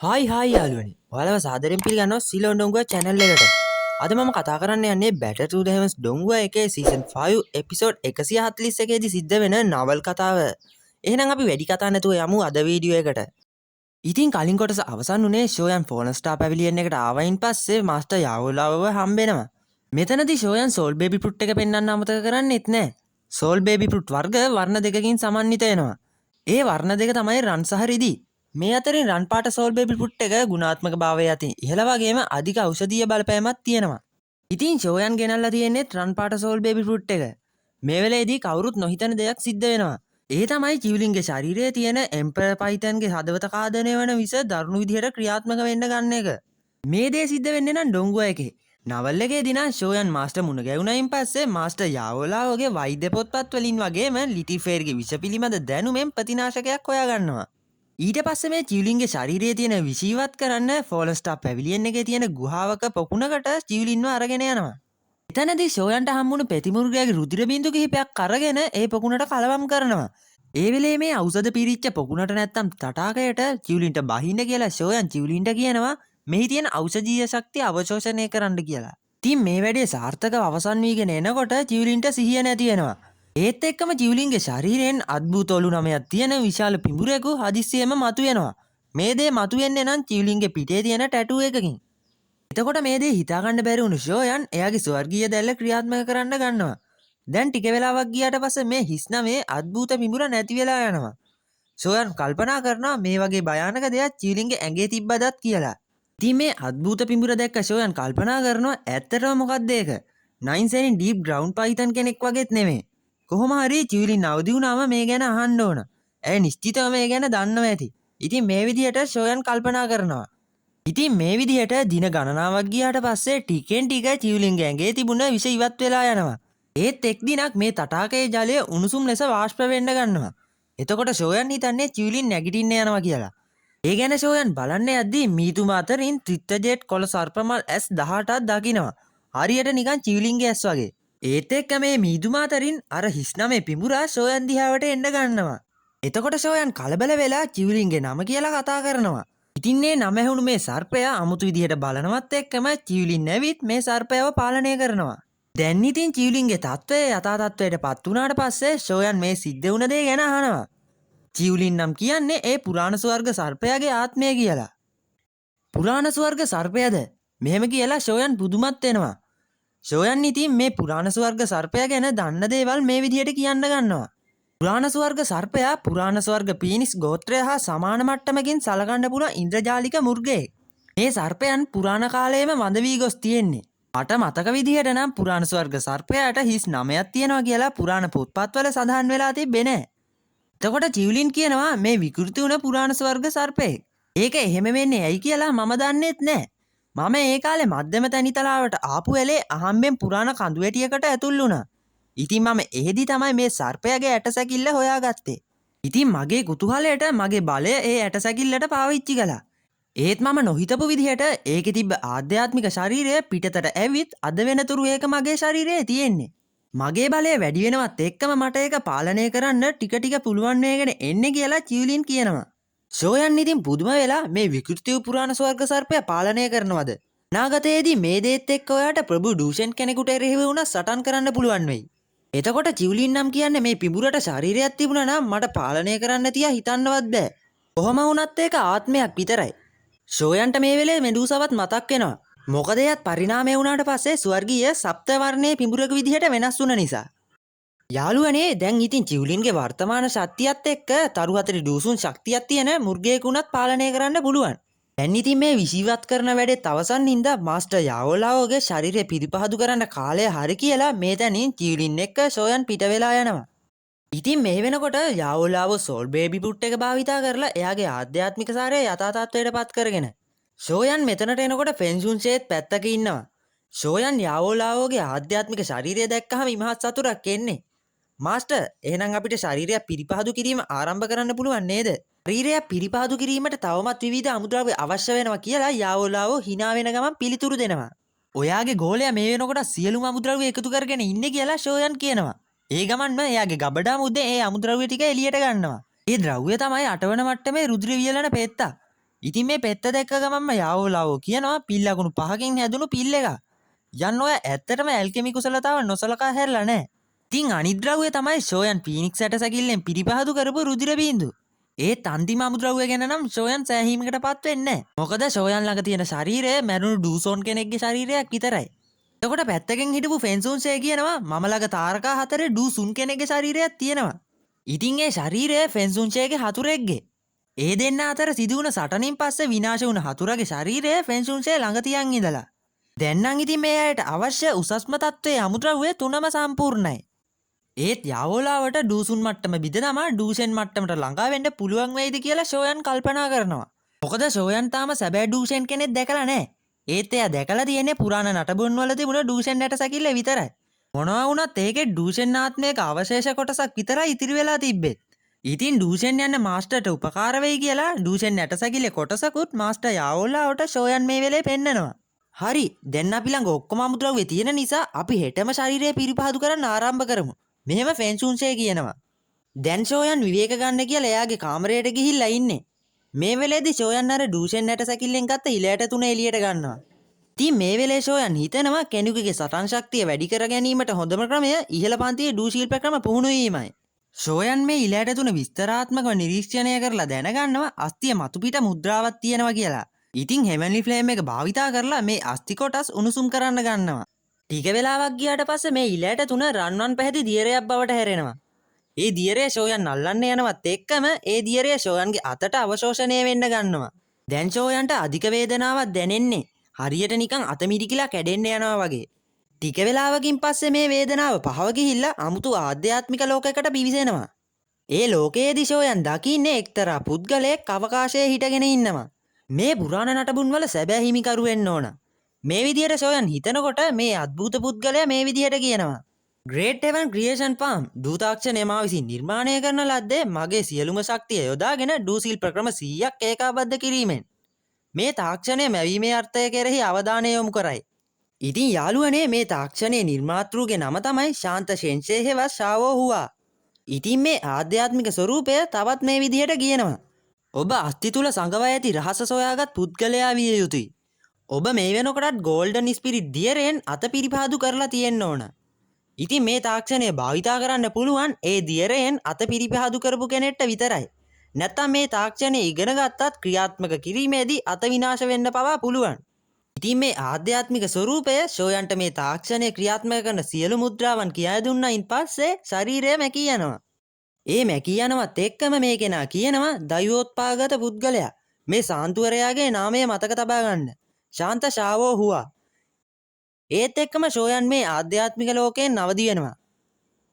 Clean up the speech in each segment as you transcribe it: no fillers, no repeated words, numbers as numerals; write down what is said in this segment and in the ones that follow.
Hi යාළුවනි. ඔයාලව සාදරයෙන් පිළිගන්නවා Ceylon ඩොංගුවා channel එකට. අද මම කතා කරන්න යන්නේ Battle to the Heavens ඩොංගුවා එකේ season 5 episode 141 දී සිද්ධ වෙන නවල් කතාව. එහෙනම් අපි වැඩි කතා නැතුව යමු අද වීඩියෝ එකට. ඉතින් කලින් කොටස අවසන් වුණේ ෂෝයන් ෆෝන් ස්ටාර් පැවිලියන් එකට ආවයින් පස්සේ මාස්ටර් යාවෝලාවව හම්බෙනවා. මෙතනදී ෂෝයන් සෝල් බේබි ෆෘට් එක පෙන්වන්න අමතක කරන්නෙත් නෑ. සෝල් බේබි ෆෘට් වර්ග වර්ණ දෙකකින් සමන්විත වෙනවා. ඒ වර්ණ දෙක තමයි රන් සහ රිදී. මේ අතරින් රන් පාට සෝල් බේබි ෆෘට් එක ගුණාත්මක භාවය අතින් ඉහළ වගේම අධික ඖෂධීය බලපෑමක් තියෙනවා. ඉතින් ෂෝයන් ගෙනල්ලා තියෙන්නේ රන් පාට සෝල් බේබි ෆෘට් එක. මේ වෙලේදී කවුරුත් නොහිතන දෙයක් සිද්ධ වෙනවා. ඒ තමයි චිව්ලින්ගේ ශරීරයේ තියෙන එම්පරර් පයිතන්ගේ හදවත කාදනය වන විස දරුණු විදිහට ක්‍රියාත්මක වෙන්න ගන්න එක. මේ දේ සිද්ධ වෙන්නේ නම් ඩොංගුවා එකේ. නවල් එකේදී නම් ෂෝයන් මාස්ටර් මුණ ගැහුණයින් පස්සේ මාස්ටර් යාවෝලාවගේ වෛද්‍ය පොත්පත් වලින් වගේම ලිටිල් ෆෙයර්ගේ විෂ පිළිබඳ දැනුමෙන් ප්‍රතිනාශකයක් හොයාගන්නවා. ඊට පස්සේ මේ චිව්ලින්ගේ ශරීරයේ තියෙන විෂ ඉවත් කරන්න ෆෝලන් ස්ටාර් පැවිලියන් එකේ තියෙන ගුහාවක පොකුණකට චිව්ලින්ව අරගෙන යනවා. එතනදී ෂෝයන්ට හම්බුණු පෙතිමුර්ගයාගේ රුධිර බින්දු කිහිපයක් අරගෙන ඒ පොකුණට කලවම් කරනවා. ඒ වෙලේ මේ ඖෂධ පිරිච්ච පොකුණට නැත්තම් තටාකයට චිව්ලින්ට බහින්න කියලා ෂෝයන් චිව්ලින්ට කියනවා මෙහි තියෙන ඖෂධීය ශක්තිය අවශෝෂණය කරන්න කියලා. ඉතින් මේ වැඩේ සාර්ථකව අවසන් වීගෙන එනකොට චිව්ලින්ට සිහිය නැති වෙනවා. ඒත් එක්කම චිව්ලින්ගේ ශරීරයෙන් අද්භූත ඔලු නමයක් තියෙන විශාල පිඹුරෙකු හදිස්සියෙම මතුවෙනවා. මේ දේ මතුවෙන්නේ නම් චිව්ලින්ගේ පිටේ තියෙන ටැටූ එකකින්. එතකොට මේ දේ හිතාගන්න බැරි වුණු ෂෝයන් එයාගේ ස්වර්ගීය දැල්ල ක්‍රියාත්මක කරන්න ගන්නවා. දැන් ටික වෙලාවක් ගියාට පස්සේ මේ හිස් නමේ අද්භූත පිඹුර නැති වෙලා යනවා. ෂෝයන් කල්පනා කරනවා මේ වගේ භයානක දෙයක් චිව්ලින්ගේ ඇඟේ තිබ්බදත් කියලා. ඉතින් මේ අද්භූත පිඹුර දැක්ක ෂෝයන් කල්පනා කරනවා ඇත්තටම මොකක්ද ඒක? 9 සෙනින් ඩීප් ග්‍රවුන්ඩ් පයිතන් කෙනෙක් වගේත් නෙමෙයි. කොහොම හරි චිව්ලින් අවදි වුණාම මේ ගැන අහන්න ඕන. ඇය නිශ්චිතව මේ ගැන දන්නවා ඇති. ඉතින් මේ විදිහට ෂෝයන් කල්පනා කරනවා. ඉතින් මේ විදිහට දින ගණනාවක් ගියාට පස්සේ ටිකෙන් ටික චිව්ලින්ගේ ඇඟේ තිබුණ විෂ ඉවත් වෙලා යනවා. ඒත් එක් දිනක් මේ තටාකයේ ජලය උණුසුම් ලෙස වාෂ්ප වෙන්න ගන්නවා. එතකොට ෂෝයන් හිතන්නේ චිව්ලින් නැගිටින්න යනවා කියලා. ඒ ගැන ෂෝයන් බලන්න යද්දී මීතුමා අතරින් ත්‍රිත්ජෙට් කොළ සර්පමල් S18ක් දකිනවා. හරියට නිකන් චිව්ලින්ගේ ඇස් වගේ. ඒත් එක්ක මේ මීදුමා අතරින් අර හිස් නමේ පිඹුරා ෂෝයන් දිහාවට එන්න ගන්නවා. එතකොට ෂෝයන් කලබල වෙලා චිව්ලින්ගේ නම කියලා කතා කරනවා. ඉතින් මේ නම ඇහුණු මේ සර්පයා අමුතු විදිහට බලනවත් එක්කම චිව්ලින් නැවිත් මේ සර්පයව පාලනය කරනවා. දැන් ඉතින් චිව්ලින්ගේ තත්ත්වය යථා තත්ත්වයට පත් වුණාට පස්සේ ෂෝයන් මේ සිද්ධ වුණ දේ ගැන අහනවා. චිව්ලින් නම් කියන්නේ ඒ පුරාණ ස්වර්ග සර්පයාගේ ආත්මය කියලා. පුරාණ ස්වර්ග සර්පයද? මෙහෙම කියලා ෂෝයන් පුදුමත් වෙනවා. ෂෝයන් ඉතින් මේ පුරාණ ස්වර්ග සර්පයා ගැන දන්න දේවල් මේ විදිහට කියන්න ගන්නවා. පුරාණ ස්වර්ග සර්පයා පුරාණ ස්වර්ග පීනිස් ගෝත්‍රය හා සමාන මට්ටමකින් සලකන්න පුළුවන් ඉන්ද්‍රජාලික මෘගයෙක්. මේ සර්පයන් පුරාණ කාලයේම වඳ වී ගොස් තියෙන්නේ. මට මතක විදිහට නම් පුරාණ ස්වර්ග සර්පයාට හිස් 9ක් තියෙනවා කියලා පුරාණ පොත්පත්වල සඳහන් වෙලා තිබෙන්නේ නැහැ. එතකොට චිව්ලින් කියනවා මේ විකෘති වුණ පුරාණ ස්වර්ග සර්පයෙක්. ඒක එහෙම වෙන්නේ ඇයි කියලා මම දන්නෙත් නැහැ. මම ඒ කාලේ මධ්‍යම තැනිතලාවට ආපු වෙලේ අහම්බෙන් පුරාණ කඳු වැටියකට ඇතුල් වුණා. ඉතින් මම එහෙදි තමයි මේ සර්පයාගේ ඇටසැකිල්ල හොයාගත්තේ. ඉතින් මගේ කුතුහලයට මගේ බලය ඒ ඇටසැකිල්ලට පාවිච්චි කළා. ඒත් මම නොහිතපු විදිහට ඒකේ තිබ්බ ආධ්‍යාත්මික ශරීරය පිටතට ඇවිත් අද වෙනතුරු ඒක මගේ ශරීරයේ තියෙන්නේ. මගේ බලය වැඩි වෙනවත් එක්කම මට ඒක පාලනය කරන්න ටික ටික පුළුවන් වෙගෙන එන්නේ කියලා චිව්ලින් කියනවා. ෂෝයන් ඉතින් පුදුම වෙලා මේ විකෘති වූ පුරාණ ස්වර්ග සර්පයා පාලනය කරනවද? අනාගතයේදී මේ දේත් එක්ක ඔයාට ප්‍රභු ඩූෂන් කෙනෙකුට එරෙහිව වුණා සටන් කරන්න පුළුවන් වෙයි. එතකොට චිව්ලින් නම් කියන්නේ මේ පිඹුරට ශරීරයක් තිබුණා නම් මට පාලනය කරන්න තියා හිතන්නවත් බෑ. කොහොම වුණත් ඒක ආත්මයක් විතරයි. ෂෝයන්ට මේ වෙලේ මෙඩූසාවත් මතක් වෙනවා. මොකද එයත් පරිණාමය වුණාට පස්සේ ස්වර්ගීය සප්ත වර්ණයේ පිඹුරක විදිහට වෙනස් වුණ නිසා. යාළුවනේ දැන් ඉතින් චිව්ලින්ගේ වර්තමාන ශක්තියත් එක්ක තරු හතරේ දූසුන් ශක්තියක් තියෙන මුර්ගයෙකුණත් පාලනය කරන්න පුළුවන්. දැන් ඉතින් මේ විශීවත් කරන වැඩේ අවසන් හින්දා මාස්ටර් යාවෝලාවගේ ශරීරය පිරිපහදු කරන්න කාලය හරි කියලා මේ තැනින් චිව්ලින් එක්ක ෂෝයන් පිට වෙලා යනවා. ඉතින් මේ වෙනකොට යාවෝලාව සෝල් බේබි ෆෘට් එක භාවිතා කරලා එයාගේ ආධ්‍යාත්මික සාරය යථා තත්ත්වයට පත් කරගෙන ෂෝයන් මෙතනට එනකොට ෆෙන්සුන්ෂේත් පැත්තක ඉන්නවා. ශෝයන් යාවෝලාවෝගේ ආධ්‍යාත්මික ශරීරය දැක්කහම ඉමහත් සතුටක් එන්නේ. මාස්ටර් එහෙනම් අපිට ශරීරය පිරිපහදු කිරීම ආරම්භ කරන්න පුළුවන් නේද? ශරීරය පිරිපහදු කිරීමට තවමත් විවිධ අමුද්‍රව්‍ය අවශ්‍ය වෙනවා කියලා යාවෝලාවෝ hina වෙන ගමන් පිළිතුරු දෙනවා. ඔයාගේ ගෝලයා මේ වෙනකොට සියලුම අමුද්‍රව්‍ය එකතු කරගෙන ඉන්නේ කියලා ෂෝයන් කියනවා. ඒ ගමන්ම එයාගේ ගබඩා මුද්දේ ඒ අමුද්‍රව්‍ය ටික එළියට ගන්නවා. ඒ ද්‍රව්‍ය තමයි 8 වන මට්ටමේ රුධිර වියලන පෙත්තා. ඉතින් මේ පෙත්ත දැක්ක ගමන්ම යාවෝලාවෝ කියනවා පිල් ලකුණු 5කින් හැදුණු පිල් එක. යන්න ඔය ඇත්තටම ඇල්කෙමි කුසලතාව නොසලකා හැරලා නැහැ. ඉතින් අනිත් ද්‍රව්‍ය තමයි ෂෝයන් ෆීනික්ස් ඇටසැකිල්ලෙන් පිරිපහදු කරපු රුධිර බින්දුව. ඒත් අන්තිම අමුද්‍රව්‍ය ගැන නම් ෂෝයන් සෑහීමකටපත් වෙන්නේ නැහැ. මොකද ෂෝයන් ළඟ තියෙන ශරීරය මැරුණු ඩූසෝන් කෙනෙක්ගේ ශරීරයක් විතරයි. එතකොට පැත්තකින් හිටපු ෆෙන්සුන්සේ කියනවා මම ළඟ තාරකා 4 ඩූසුන් කෙනෙක්ගේ ශරීරයක් තියෙනවා. ඉතින් ඒ ශරීරය ෆෙන්සුන්සේගේ හතුරෙක්ගේ. ඒ දෙන්න අතර සිදුවුණ සටනින් පස්සේ විනාශ වුණ හතුරගේ ශරීරය ෆෙන්සුන්සේ ළඟ තියන් ඉඳලා. දැන් නම් ඉතින් මේ අයට අවශ්‍ය උසස්ම තත්ත්වයේ අමුද්‍රව්‍ය තුනම සම්පූර්ණයි. ඒත් යාවෝලාවට ඩූසුන් මට්ටම බිඳ තමා ඩූෂෙන් මට්ටමට ළඟා වෙන්න පුළුවන් වෙයිද කියලා ෂෝයන් කල්පනා කරනවා. මොකද ෂෝයන් තාම සැබෑ ඩූෂෙන් කෙනෙක් දැකලා නැහැ. ඒත් එයා දැකලා තියෙන්නේ පුරාණ නටබුන් වල තිබුණ ඩූෂෙන් ඇටසැකිල්ල විතරයි. මොනවා වුණත් ඒකේ ඩූෂෙන් ආත්මයක අවශේෂ කොටසක් විතරයි ඉතිරි වෙලා තිබ්බෙත්. ඉතින් ඩූෂෙන් යන්න මාස්ටර්ට උපකාර වෙයි කියලා ඩූෂෙන් ඇටසැකිල්ලේ කොටසකුත් මාස්ටර් යාවෝලාවට ෂෝයන් මේ වෙලේ පෙන්නනවා. හරි දැන් අපි ළඟ ඔක්කොම අමුද්‍රව්‍ය තියෙන නිසා අපි හෙටම ශරීරය පිරිපහදු කරන්න ආරම්භ කරමු. මෙහෙම ෆෙන්සුන්සේ කියනවා. දැන් ෂෝයන් විවේක ගන්න කියලා එයාගේ කාමරයට ගිහිල්ලා ඉන්නේ. මේ වෙලේදී ෂෝයන් අර ඩූෂෙන් ඇටසැකිල්ලෙන් ගත්ත ඉලයට තුන එළියට ගන්නවා. ඉතින් මේ වෙලේ ෂෝයන් හිතනවා කෙනෙකුගේ සටන් ශක්තිය වැඩි කර ගැනීමට හොඳම ක්‍රමය ඉහළ පන්තියේ ඩූ ශිල්ප ක්‍රම පුහුණු වීමයි. ෂෝයන් මේ ඉලයට තුන විස්තරාත්මකව නිරීක්ෂණය කරලා දැනගන්නවා අස්තිය මතුපිට මුද්‍රාවක් තියෙනවා කියලා. ඉතින් හෙවන්ලි ෆ්ලේම් එක භාවිතා කරලා මේ අස්ති කොටස් උණුසුම් කරන්න ගන්නවා. ටික වෙලාවක් ගියාට පස්සේ මේ ඉලයට තුන රන්වන් පැහැති දියරයක් බවට හැරෙනවා. ඒ දියරේ ෂෝයන් අල්ලන්න යනවත් එක්කම ඒ දියරේ ෂෝයන්ගේ අතට අවශෝෂණය වෙන්න ගන්නවා. දැන් ෂෝයන්ට අධික වේදනාවක් දැනෙන්නේ. හරියට නිකන් අත මිරිකිලා කැඩෙන්න යනවා වගේ. ටික වෙලාවකින් පස්සේ මේ වේදනාව පහව ගිහිල්ලා අමුතු ආධ්‍යාත්මික ලෝකයකට පිවිසෙනවා. ඒ ලෝකයේදී ෂෝයන් දකින්නේ එක්තරා පුද්ගලයෙක් අවකාශයේ හිටගෙන ඉන්නවා. මේ පුරාණ නටබුන් වල සැබෑ හිමිකරු වෙන්න ඕන. මේ විදිහට ෂෝයන් හිතනකොට මේ අద్భుත පුද්ගලයා මේ විදිහට කියනවා. Great Heaven Creation Farm දූතාක්ෂණය මා විසින් නිර්මාණය කරන ලද්දේ මගේ සියලුම ශක්තිය යොදාගෙන ඩූසිල් ප්‍රක්‍රම 100ක් ඒකාබද්ධ කිරීමෙන් මේ තාක්ෂණය මැවීමේ අර්ථය කෙරෙහි අවධානය යොමු කරයි. ඉතින් යාළුවනේ මේ තාක්ෂණයේ නිර්මාතෘගේ නම තමයි ශාන්ත ෂෙන්ෂේ හෙවත් ෂාවෝ හුවා. ඉතින් මේ ආධ්‍යාත්මික ස්වරූපය තවත් මේ විදිහට කියනවා. ඔබ අස්ති තුල සංගවා ඇති රහස සොයාගත් පුද්ගලයා විය යුතුයි. ඔබ මේ වෙනකොටත් ගෝල්ඩන් ස්පිරිට් දියරෙන් අත පිරිපහදු කරලා තියෙන්න ඕන. ඉතින් මේ තාක්ෂණය භාවිතා කරන්න පුළුවන් ඒ දියරෙන් අත පිරිපහදු කරපු කෙනෙක්ට විතරයි. නැත්තම් මේ තාක්ෂණය ඉගෙන ගත්තත් ක්‍රියාත්මක කිරීමේදී අත විනාශ වෙන්න පවා පුළුවන්. ඉතින් මේ ආධ්‍යාත්මික ස්වරූපය ෂෝයන්ට මේ තාක්ෂණය ක්‍රියාත්මක කරන සියලු මුද්‍රාවන් කියා දුන්නායින් පස්සේ ශරීරය මැකී යනවා. ඒ මැකී යනවත් එක්කම මේ කෙනා කියනවා දෛවෝත්පාගත පුද්ගලයා. මේ සාන්තුවරයාගේ නාමය මතක තබා ගන්න. ශාන්ත ෂාවෝ හුවා. ඒත් එක්කම ෂෝයන් මේ ආධ්‍යාත්මික ලෝකයෙන් නවදි වෙනවා.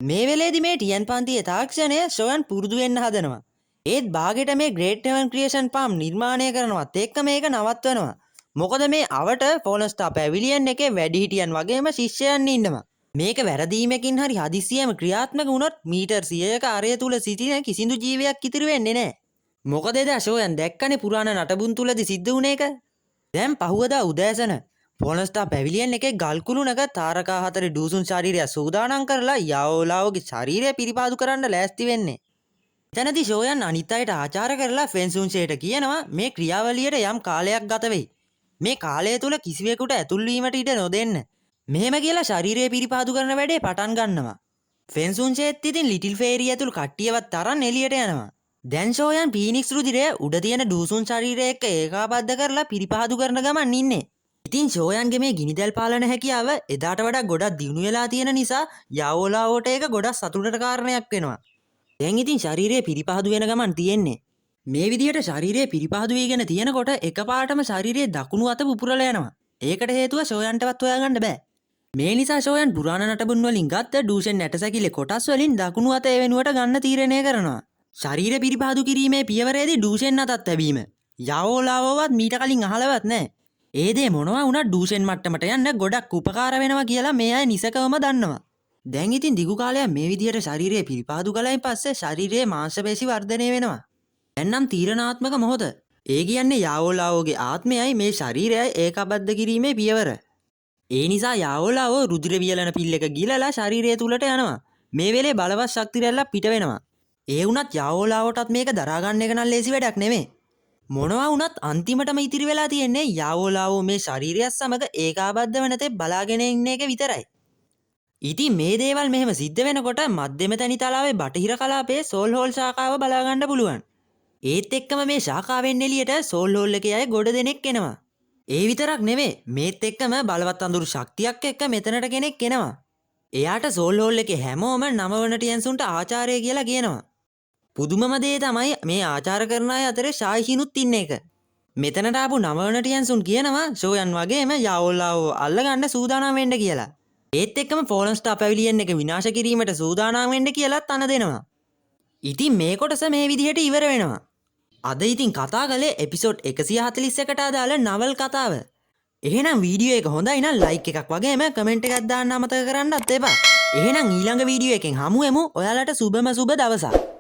මේ වෙලේදී මේ ටියන් පන්තියේ තාක්ෂණය ෂෝයන් පුරුදු වෙන්න හදනවා. ඒත් බාගෙට මේ Great Heaven Creation Farm නිර්මාණය කරනවත් එක්ක මේක නවත්වනවා. මොකද මේ අවට ෆෝලන් ස්ටාර් පැවිලියන් එකේ වැඩිහිටියන් වගේම ශිෂ්‍යයන් ඉන්නවා. මේක වැරදීමකින් හරි හදිස්සියෙම ක්‍රියාත්මක වුණොත් මීටර් 100ක අරය තුල සිටින කිසිදු ජීවියක් ඉතිරි වෙන්නේ නැහැ. මොකද එදා ෂෝයන් දැක්කනේ පුරාණ නටබුන් තුලදී සිද්ධ වුණ එක. දැන් පහුවදා උදෑසන ෆෝලන් ස්ටාර් පැවිලියන් එකේ ගල්කුළුණක තාරකා 4 ඩූසුන් ශරීරය සූදානම් කරලා යාවෝලාවගේ ශරීරය පිරිපාදු කරන්න ලෑස්ති වෙන්නේ. එතනදී ෂෝයන් අනිත් අයට ආචාර කරලා ෆෙන්සුන්සේට කියනවා මේ ක්‍රියාවලියට යම් කාලයක් ගත වෙයි. මේ කාලය තුල කිසිවෙකුට ඇතුල් වීමට ඉඩ නොදෙන්න. මෙහෙම කියලා ශරීරය පිරිපාදු කරන වැඩේ පටන් ගන්නවා. ෆෙන්සුන්සේත් ඉතින් ලිටිල් ෆේරිය ඇතුළු කට්ටියවත් තරන් එළියට යනවා. දැන් ෂෝයන් ෆීනික්ස් රුධිරය උඩ තියෙන ඩූසුන් ශරීරය එක්ක ඒකාබද්ධ කරලා පිරිපාදු කරන ගමන් ඉන්නේ. ඉතින් ෂෝයන්ගේ මේ ගිනිදැල් පාලන හැකියාව එදාට වඩා ගොඩක් දියුණු වෙලා තියෙන නිසා යාවෝලාවට ඒක ගොඩක් සතුටට කාරණයක් වෙනවා. දැන් ඉතින් ශරීරය පිරිපහදු වෙන ගමන් තියෙන්නේ. මේ විදිහට ශරීරය පිරිපහදු වීගෙන තියෙනකොට එකපාරටම ශරීරයේ දකුණු අත පුපුරලා යනවා. ඒකට හේතුව ෂෝයන්ටවත් හොයාගන්න බෑ. මේ නිසා ෂෝයන් පුරාණ නටබුන් වලින් ගත්ත ඩූෂෙන් ඇටසැකිලි කොටස් වලින් දකුණු අත ඒ වෙනුවට ගන්න තීරණය කරනවා. ශරීර පිරිපහදු කිරීමේ පියවරේදී ඩූෂෙන් අතත් ලැබීම. යාවෝලාවවත් මීට කලින් අහලවත් නැහැ. ඒ දේ මොනවා වුණත් ඩූෂෙන් මට්ටමට යන්න ගොඩක් උපකාර වෙනවා කියලා මේ අය නිසකවම දන්නවා. දැන් ඉතින් දිගු කාලයක් මේ විදිහට ශරීරය පිරිපහදු කළයින් පස්සේ ශරීරයේ මාංශ පේශි වර්ධනය වෙනවා. දැන් නම් තීරණාත්මක මොහොත. ඒ කියන්නේ යාවෝලාවෝගේ ආත්මයයි මේ ශරීරයයි ඒකාබද්ධ කිරීමේ පියවර. ඒ නිසා යාවෝලාවෝ රුධිර වියලන පිල් එක ගිලලා ශරීරය තුලට යනවා. මේ වෙලේ බලවත් ශක්ති රැල්ලක් පිට වෙනවා. ඒ වුණත් යාවෝලාවටත් මේක දරා ගන්න එක නම් ලේසි වැඩක් නෙමෙයි. මොනවා වුණත් අන්තිමටම ඉතිරි වෙලා තියෙන්නේ යාවෝලාවෝ මේ ශරීරයත් සමඟ ඒකාබද්ධ වනතේ බලාගෙන ඉන්න එක විතරයි. ඉතින් මේ දේවල් මෙහෙම සිද්ධ වෙනකොට මධ්‍යම තැනි තලාවේ බටහිර කලාපයේ සෝල් හෝල් ශාඛාව බලාගන්න පුළුවන්. ඒත් එක්කම මේ ශාඛාවෙන් එළියට සෝල් හෝල් එකේ අය ගොඩ දෙනෙක් එනවා. ඒ විතරක් නෙමෙයි මේත් එක්කම බලවත් අඳුරු ශක්තියක් එක්ක මෙතනට කෙනෙක් එනවා. එයාට සෝල් හෝල් එකේ හැමෝම නමවනටියන්සුන්ට ආචාර්ය කියලා කියනවා. පුදුමම දේ තමයි මේ ආචාර කරන අය අතරේ ශායිෂිනුත් ඉන්න එක. මෙතනට ආපු නමවනටියන්සුන් කියනවා ෂෝයන් වගේම යාවෝලාවෝ අල්ලගන්න සූදානම් වෙන්න කියලා. ඒත් එක්කම ෆෝලන් ස්ටාර් පැවිලියන් එක විනාශ කිරීමට සූදානම් වෙන්න කියලා තන දෙනවා. ඉතින් මේ කොටස මේ විදිහට ඉවර වෙනවා. අද ඉතින් කතා කළේ එපිසෝඩ් 141ට අදාළ නවල් කතාව. එහෙනම් වීඩියෝ එක හොඳයි නම් ලයික් එකක් වගේම කමෙන්ට් එකක් දාන්න අමතක කරන්නත් එපා. එහෙනම් ඊළඟ වීඩියෝ එකෙන් හමු වෙමු. ඔයාලට සුබම සුබ දවසක්.